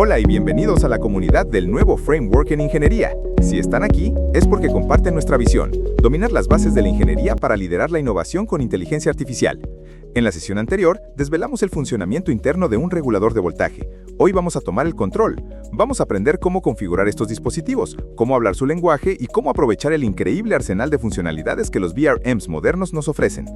Hola y bienvenidos a la comunidad del nuevo Framework en Ingeniería. Si están aquí, es porque comparten nuestra visión, dominar las bases de la ingeniería para liderar la innovación con inteligencia artificial. En la sesión anterior, desvelamos el funcionamiento interno de un regulador de voltaje. Hoy vamos a tomar el control. Vamos a aprender cómo configurar estos dispositivos, cómo hablar su lenguaje y cómo aprovechar el increíble arsenal de funcionalidades que los VRMs modernos nos ofrecen.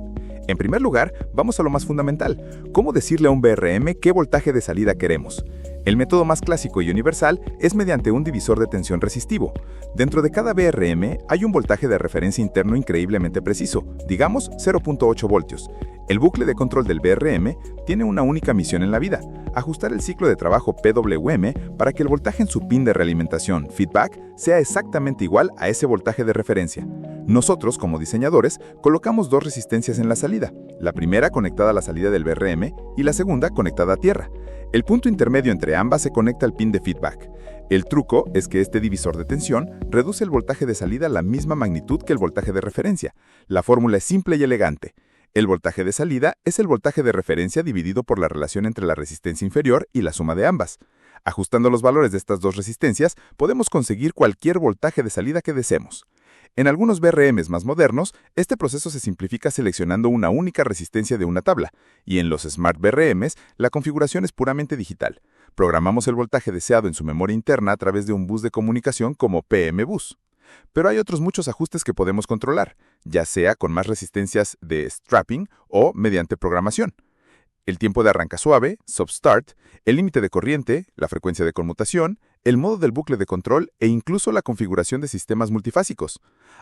En primer lugar, vamos a lo más fundamental, cómo decirle a un VRM qué voltaje de salida queremos. El método más clásico y universal es mediante un divisor de tensión resistivo. Dentro de cada VRM hay un voltaje de referencia interno increíblemente preciso, digamos 0.8 voltios. El bucle de control del VRM tiene una única misión en la vida, ajustar el ciclo de trabajo PWM para que el voltaje en su pin de realimentación, feedback, sea exactamente igual a ese voltaje de referencia. Nosotros, como diseñadores, colocamos dos resistencias en la salida, la primera conectada a la salida del VRM y la segunda conectada a tierra. El punto intermedio entre ambas se conecta al pin de feedback. El truco es que este divisor de tensión reduce el voltaje de salida a la misma magnitud que el voltaje de referencia. La fórmula es simple y elegante. El voltaje de salida es el voltaje de referencia dividido por la relación entre la resistencia inferior y la suma de ambas. Ajustando los valores de estas dos resistencias, podemos conseguir cualquier voltaje de salida que deseemos. En algunos VRMs más modernos, este proceso se simplifica seleccionando una única resistencia de una tabla, y en los Smart VRMs, la configuración es puramente digital. Programamos el voltaje deseado en su memoria interna a través de un bus de comunicación como PM-Bus. Pero hay otros muchos ajustes que podemos controlar, ya sea con más resistencias de strapping o mediante programación. El tiempo de arranca suave, soft start, el límite de corriente, la frecuencia de conmutación, el modo del bucle de control e incluso la configuración de sistemas multifásicos.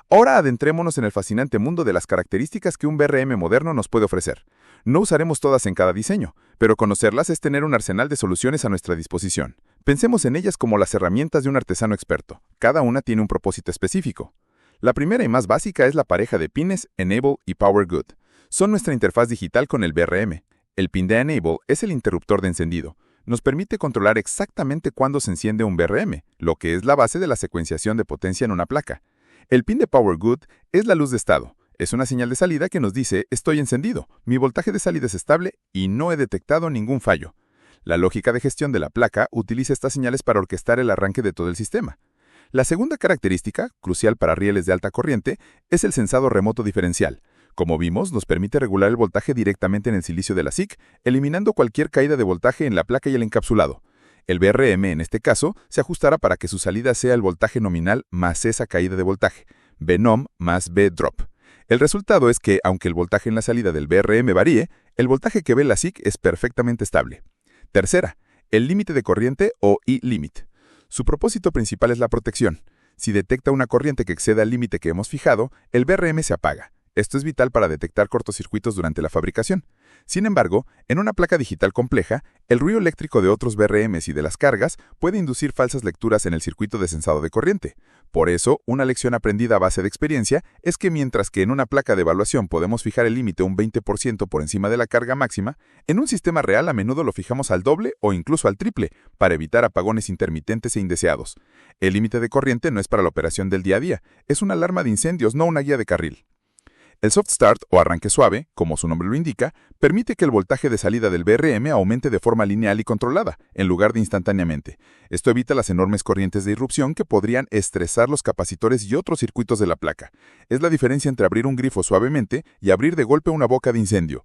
Ahora adentrémonos en el fascinante mundo de las características que un VRM moderno nos puede ofrecer. No usaremos todas en cada diseño, pero conocerlas es tener un arsenal de soluciones a nuestra disposición. Pensemos en ellas como las herramientas de un artesano experto. Cada una tiene un propósito específico. La primera y más básica es la pareja de pines Enable y Power Good. Son nuestra interfaz digital con el VRM. El pin de Enable es el interruptor de encendido. Nos permite controlar exactamente cuándo se enciende un VRM, lo que es la base de la secuenciación de potencia en una placa. El pin de Power Good es la luz de estado. Es una señal de salida que nos dice, estoy encendido, mi voltaje de salida es estable y no he detectado ningún fallo. La lógica de gestión de la placa utiliza estas señales para orquestar el arranque de todo el sistema. La segunda característica, crucial para rieles de alta corriente, es el sensado remoto diferencial. Como vimos, nos permite regular el voltaje directamente en el silicio de la SiC, eliminando cualquier caída de voltaje en la placa y el encapsulado. El VRM, en este caso, se ajustará para que su salida sea el voltaje nominal más esa caída de voltaje, Vnom más V-drop. El resultado es que, aunque el voltaje en la salida del VRM varíe, el voltaje que ve la SiC es perfectamente estable. Tercera, el límite de corriente o E-limit. Su propósito principal es la protección. Si detecta una corriente que exceda el límite que hemos fijado, el VRM se apaga. Esto es vital para detectar cortocircuitos durante la fabricación. Sin embargo, en una placa digital compleja, el ruido eléctrico de otros VRMs y de las cargas puede inducir falsas lecturas en el circuito de sensado de corriente. Por eso, una lección aprendida a base de experiencia es que mientras que en una placa de evaluación podemos fijar el límite un 20% por encima de la carga máxima, en un sistema real a menudo lo fijamos al doble o incluso al triple para evitar apagones intermitentes e indeseados. El límite de corriente no es para la operación del día a día, es una alarma de incendios, no una guía de carril. El soft start o arranque suave, como su nombre lo indica, permite que el voltaje de salida del VRM aumente de forma lineal y controlada, en lugar de instantáneamente. Esto evita las enormes corrientes de irrupción que podrían estresar los capacitores y otros circuitos de la placa. Es la diferencia entre abrir un grifo suavemente y abrir de golpe una boca de incendio.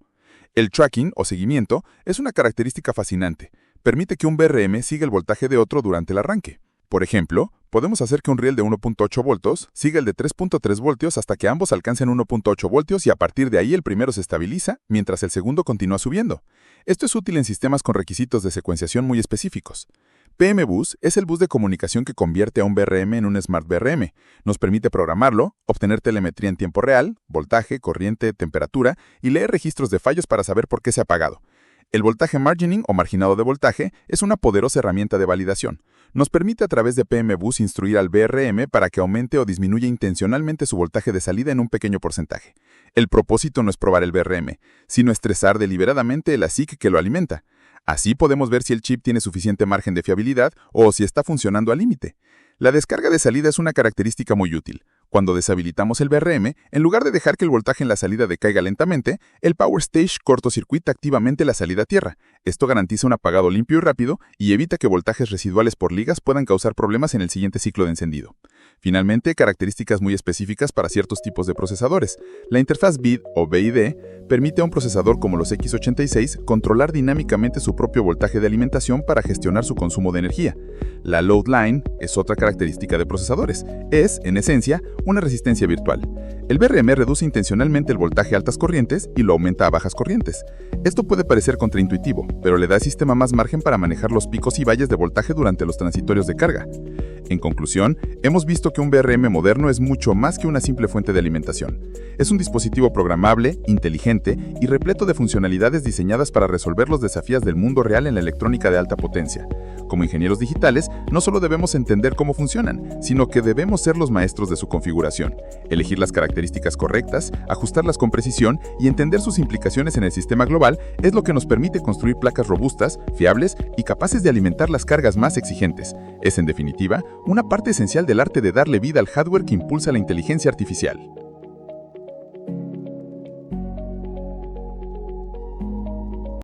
El tracking o seguimiento es una característica fascinante. Permite que un VRM siga el voltaje de otro durante el arranque. Por ejemplo, podemos hacer que un riel de 1.8 voltios siga el de 3.3 voltios hasta que ambos alcancen 1.8 voltios y a partir de ahí el primero se estabiliza mientras el segundo continúa subiendo. Esto es útil en sistemas con requisitos de secuenciación muy específicos. PM-Bus es el bus de comunicación que convierte a un VRM en un Smart VRM. Nos permite programarlo, obtener telemetría en tiempo real, voltaje, corriente, temperatura y leer registros de fallos para saber por qué se ha apagado. El voltaje margining o marginado de voltaje es una poderosa herramienta de validación. Nos permite a través de PM-Bus instruir al VRM para que aumente o disminuya intencionalmente su voltaje de salida en un pequeño porcentaje. El propósito no es probar el VRM, sino estresar deliberadamente la SiC que lo alimenta. Así podemos ver si el chip tiene suficiente margen de fiabilidad o si está funcionando al límite. La descarga de salida es una característica muy útil. Cuando deshabilitamos el VRM, en lugar de dejar que el voltaje en la salida decaiga lentamente, el Power Stage cortocircuita activamente la salida a tierra. Esto garantiza un apagado limpio y rápido y evita que voltajes residuales por ligas puedan causar problemas en el siguiente ciclo de encendido. Finalmente, características muy específicas para ciertos tipos de procesadores. La interfaz BID o BID permite a un procesador como los x86 controlar dinámicamente su propio voltaje de alimentación para gestionar su consumo de energía. La load line es otra característica de procesadores. Es, en esencia, una resistencia virtual. El VRM reduce intencionalmente el voltaje a altas corrientes y lo aumenta a bajas corrientes. Esto puede parecer contraintuitivo, pero le da al sistema más margen para manejar los picos y valles de voltaje durante los transitorios de carga. En conclusión, hemos visto que un VRM moderno es mucho más que una simple fuente de alimentación. Es un dispositivo programable, inteligente y repleto de funcionalidades diseñadas para resolver los desafíos del mundo real en la electrónica de alta potencia. Como ingenieros digitales, no solo debemos entender cómo funcionan, sino que debemos ser los maestros de su configuración, elegir las características correctas, ajustarlas con precisión y entender sus implicaciones en el sistema global es lo que nos permite construir placas robustas, fiables y capaces de alimentar las cargas más exigentes. Es, en definitiva, una parte esencial del arte de darle vida al hardware que impulsa la inteligencia artificial.